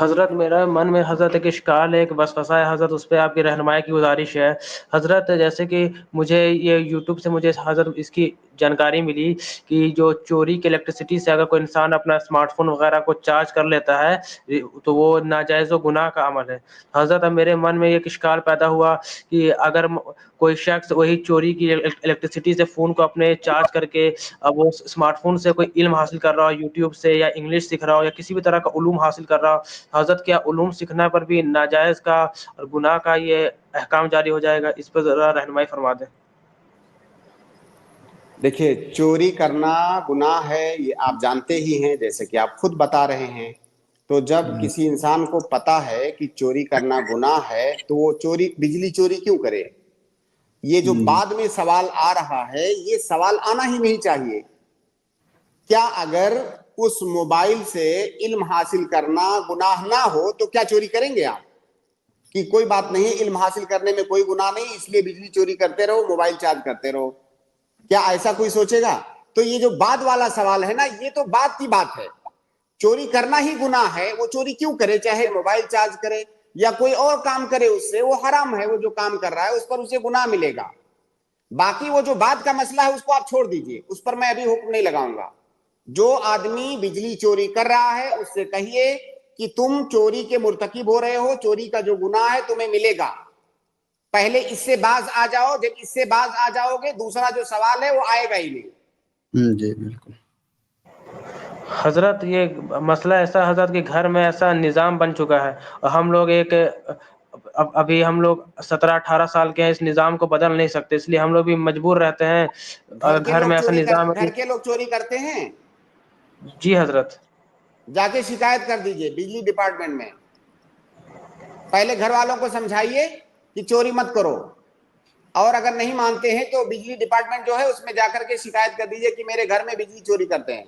حضرت میرا من میں حضرت ایک اشکال ہے، ایک وسوسہ ہے حضرت، اس پہ آپ کی رہنمائی کی گزارش ہے حضرت۔ جیسے کہ مجھے یہ یوٹیوب سے مجھے حضرت اس کی جانکاری ملی کہ جو چوری کی الیکٹریسٹی سے اگر کوئی انسان اپنا اسمارٹ فون وغیرہ کو چارج کر لیتا ہے تو وہ ناجائز و گناہ کا عمل ہے حضرت۔ اب میرے من میں ایک اشکال پیدا ہوا کہ اگر کوئی شخص وہی چوری کی الیکٹریسٹی سے فون کو اپنے چارج کر کے اب وہ اسمارٹ فون سے کوئی علم حاصل کر رہا ہو، یوٹیوب سے یا انگلش سیکھ رہا ہو یا کسی بھی طرح کا علوم حاصل کر رہا ہو حضرت، کیا علوم سیکھنا پر بھی ناجائز کا اور گناہ کا یہ احکام جاری ہو جائے گا؟ اس پر ذرا رہنمائی فرما دیں۔ دیکھیے، چوری کرنا گناہ ہے، یہ آپ جانتے ہی ہیں، جیسے کہ آپ خود بتا رہے ہیں۔ تو جب کسی انسان کو پتا ہے کہ چوری کرنا گناہ ہے تو وہ بجلی چوری کیوں کرے؟ یہ جو بعد میں سوال آ رہا ہے، یہ سوال آنا ہی نہیں چاہیے۔ کیا اگر اس موبائل سے علم حاصل کرنا گناہ نہ ہو تو کیا چوری کریں گے آپ؟ کہ کوئی بات نہیں، علم حاصل کرنے میں کوئی گناہ نہیں، اس لیے بجلی چوری کرتے رہو، موبائل چارج کرتے رہو، کیا ایسا کوئی سوچے گا؟ تو یہ جو بعد والا سوال ہے نا، یہ تو بعد کی بات ہے۔ چوری کرنا ہی گناہ ہے، وہ چوری کیوں کرے، چاہے موبائل چارج کرے یا کوئی اور کام کرے، اس سے وہ حرام ہے، وہ جو کام کر رہا ہے اس پر اسے گناہ ملے گا۔ باقی وہ جو بعد کا مسئلہ ہے اس کو آپ چھوڑ دیجئے، اس پر میں ابھی حکم نہیں لگاؤں گا۔ جو آدمی بجلی چوری کر رہا ہے اس سے کہیے کہ تم چوری کے مرتکب ہو رہے ہو، چوری کا جو گناہ ہے تمہیں ملے گا، پہلے اس سے باز آ جاؤ۔ جب اس سے باز آ جاؤ گے دوسرا جو سوال ہے وہ آئے گا ہی نہیں۔ جی بالکل حضرت، یہ مسئلہ ایسا حضرت کہ گھر میں ایسا نظام بن چکا ہے اور ہم لوگ ابھی ہم لوگ 17-18 سال کے ہیں، اس نظام کو بدل نہیں سکتے، اس لیے ہم لوگ بھی مجبور رہتے ہیں۔ گھر میں ایسا نظام ہے۔ گھر کے لوگ چوری کرتے ہیں؟ جی حضرت۔ جا کے شکایت کر دیجئے بجلی ڈپارٹمنٹ میں۔ پہلے گھر والوں کو سمجھائیے کہ چوری مت کرو، اور اگر نہیں مانتے ہیں تو بجلی ڈپارٹمنٹ جو ہے اس میں جا کر کے شکایت کر دیجئے کہ میرے گھر میں بجلی چوری کرتے ہیں۔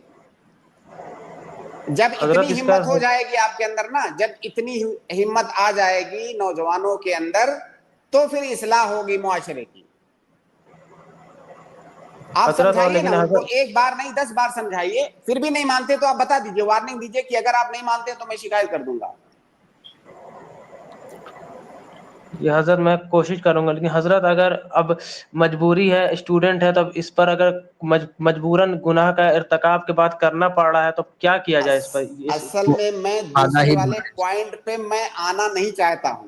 جب حضرت اتنی اس کا ہمت ہو جائے گی آپ کے اندر نا، جب اتنی ہمت آ جائے گی نوجوانوں کے اندر، تو پھر اصلاح ہوگی معاشرے کی۔ آپ حضرت، اور سمجھائیے نا لیکن ان کو، حضرت ایک بار نہیں 10 بار سمجھائیے، پھر بھی نہیں مانتے تو آپ بتا دیجئے، وارننگ دیجئے کہ اگر آپ نہیں مانتے تو میں شکایت کر دوں گا۔ یہ حضرت میں کوشش کروں گا، لیکن حضرت اگر اب مجبوری ہے، اسٹوڈنٹ ہے، تب اس پر اگر مجبوراً گناہ کا ارتکاب کے بعد کرنا پڑ رہا ہے تو کیا کیا جائے اس پر؟ اصل میں دوسرے والے پوائنٹ پہ میں آنا نہیں چاہتا ہوں۔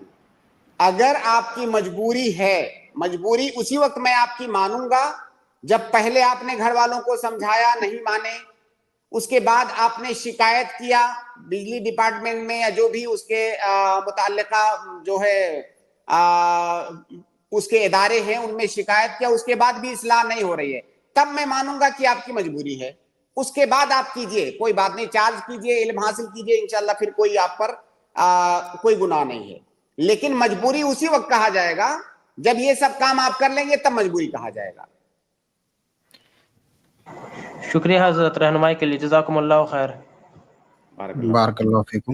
اگر آپ کی مجبوری ہے، مجبوری اسی وقت میں آپ کی مانوں گا جب پہلے آپ نے گھر والوں کو سمجھایا، نہیں مانے، اس کے بعد آپ نے شکایت کیا بجلی ڈپارٹمنٹ میں یا جو بھی اس کے متعلقہ جو ہے اس کے ادارے ہیں ان میں شکایت کیا، اس کے بعد بھی اصلاح نہیں ہو رہی ہے، تب میں مانوں گا کہ آپ کی مجبوری ہے۔ اس کے بعد آپ کیجئے، کوئی بات نہیں، چارج کیجئے، علم حاصل کیجئے، انشاءاللہ پھر کوئی آپ پر کوئی گناہ نہیں ہے۔ لیکن مجبوری اسی وقت کہا جائے گا جب یہ سب کام آپ کر لیں گے، تب مجبوری کہا جائے گا۔ شکریہ حضرت رہنمائی کے لیے، جزاکم اللہ خیر۔ بارک اللہ بارک اللہ فیکم۔